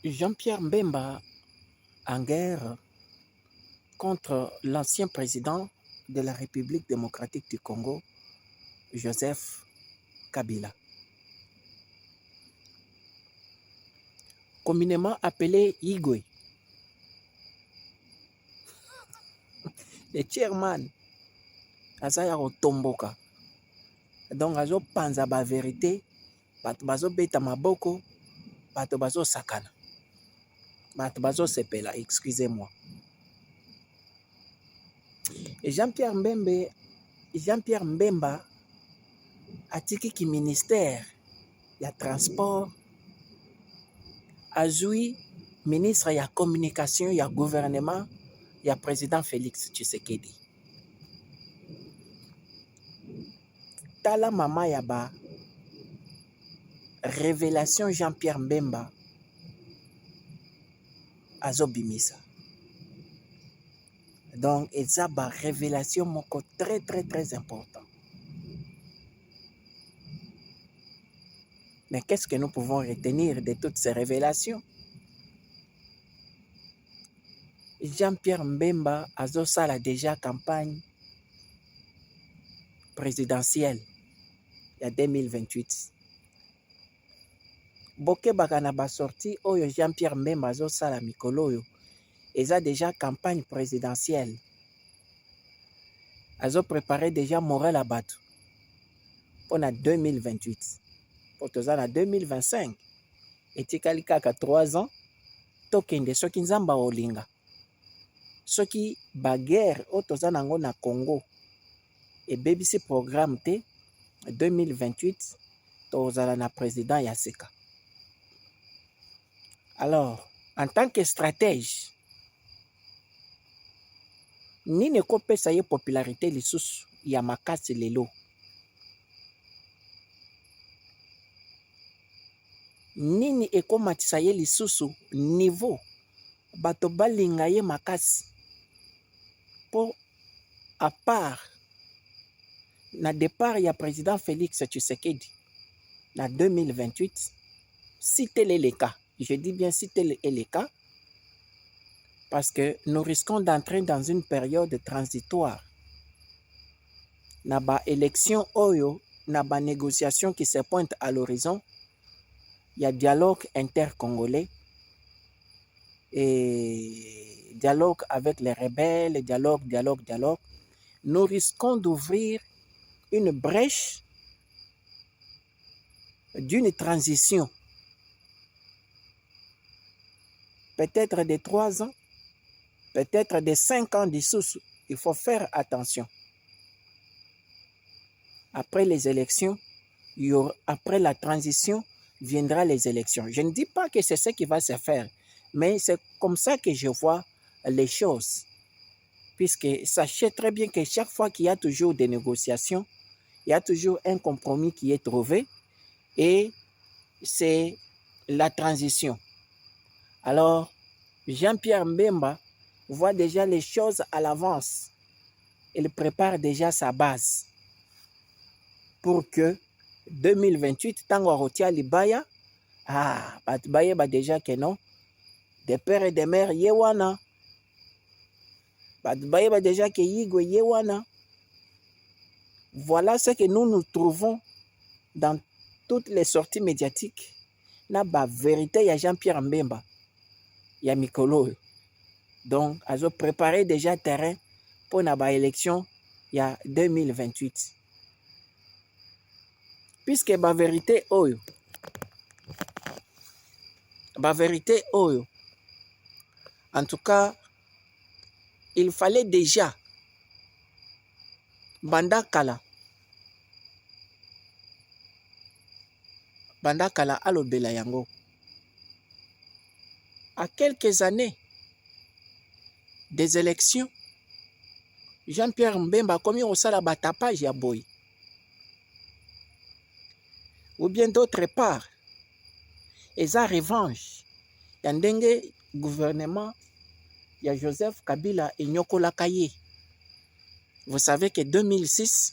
Jean-Pierre Mbemba en guerre contre l'ancien président de la République démocratique du Congo, Joseph Kabila. Communément appelé Igwe, le chairman, Azaya Otomboka. Donc, azo panza ba vérité, bato bazo beta maboko, bato bazo sakana, bato bazo sepela, excusez-moi. Et Jean-Pierre Mbemba atiki ki ministère ya transport, azui ministre ya communication ya gouvernement ya président Félix Tshisekedi. Tala mama ya ba révélation Jean-Pierre Mbemba azobimisa. Donc, eza ba révélation moko très très très important. Mais qu'est-ce que nous pouvons retenir de toutes ces révélations? Jean-Pierre Mbemba azosala déjà campagne présidentielle ya 2028. Boke bakana ba sorti oyo Jean-Pierre Mbemba azosala mikolo oyo eza déjà campagne présidentielle. Azo préparé déjà moral à bateau pour 2028. Pour tozana 2025. Etikali kaka 3 ans. Tokende soki nzamba olinga. Soki baguerre o tozana ngo na Congo. Et BBC programme te 2028. Tozala na président Yaseka. Alors, en tant que stratège, nini kopesa ye popularité lisusu ya makasi lelo. Nini ekomatisa ye lisusu niveau bato balinga ye makasi pour à part na départ ya président Félix Tshisekedi na 2028 si tel est le cas, je dis bien si tel est le cas, parce que nous risquons d'entrer dans une période transitoire. Na ba élection oyo, na ba négociation qui se pointe à l'horizon, il y a dialogue intercongolais et dialogue avec les rebelles, dialogue. Nous risquons d'ouvrir une brèche d'une transition. Peut-être de 3 ans, peut-être de 5 ans dessous. Il faut faire attention. Après les élections, après la transition, viendra les élections. Je ne dis pas que c'est ce qui va se faire, mais c'est comme ça que je vois les choses. Puisque sachez très bien que chaque fois qu'il y a toujours des négociations, il y a toujours un compromis qui est trouvé et c'est la transition. Alors, Jean-Pierre Mbemba voit déjà les choses à l'avance. Il prépare déjà sa base pour que 2028, tango rotia libaya, batbaye ba déjà que non, des pères et des mères yewana, batbaye ba déjà que yigwe yewana. Voilà ce que nous trouvons dans toutes les sorties médiatiques. Na ba vérité ya Jean-Pierre Mbemba, ya mikolo. Donc, azo préparé déjà terrain pour na ba élection ya 2028. Puisque ba vérité oyo, en tout cas, il fallait déjà bandakala alobela yango. À quelques années des élections, Jean-Pierre Mbemba a commis au sala batapage ya boy. Ou bien d'autre part, eza revanche ya ndenge gouvernement ya Joseph Kabila enyokolaka ye. Vous savez que 2006,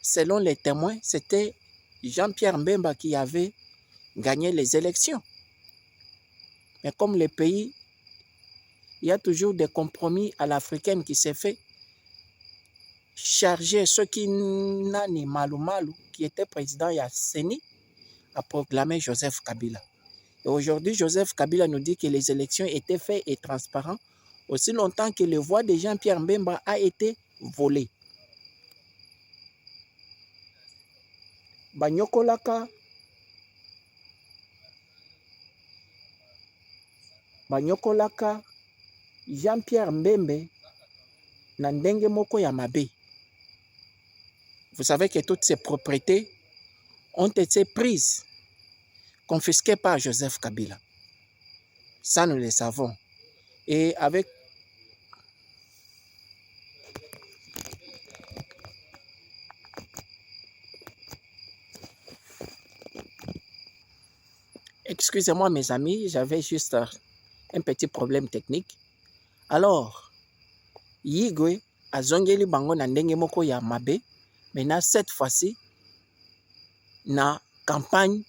selon les témoins, c'était Jean-Pierre Mbemba qui avait gagné les élections. Mais comme les pays, il y a toujours des compromis à l'africaine qui s'est fait. Charger ceux qui n'ont Malou Malou, qui était président Yasseni, a proclamé Joseph Kabila. Et aujourd'hui, Joseph Kabila nous dit que les élections étaient faites et transparentes aussi longtemps que le voix de Jean-Pierre Mbemba a été volée. Banyokolaka Jean-Pierre Mbembe na ndenge moko ya mabe. Vous savez que toutes ces propriétés ont été prises, confisquées par Joseph Kabila. Ça, nous le savons. Et avec excusez-moi mes amis, j'avais juste un petit problème technique. Alors, Yigwe azongeli bango na ndenge moko ya mabe, maintenant cette fois-ci, na campagne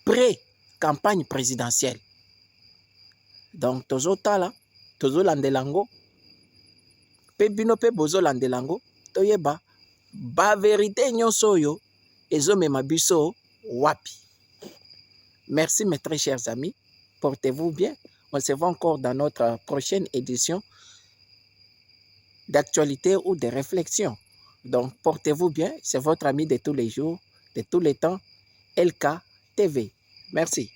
pré-campagne présidentielle. Donc, tozo tala, tozo landelango, pe bino pe bozo landelango, toyeba, ba vérité nyonso yo, ezo mema biso wapi. Merci mes très chers amis, portez-vous bien. On se voit encore dans notre prochaine édition d'actualité ou de réflexion. Donc, portez-vous bien. C'est votre ami de tous les jours, de tous les temps, LK TV. Merci.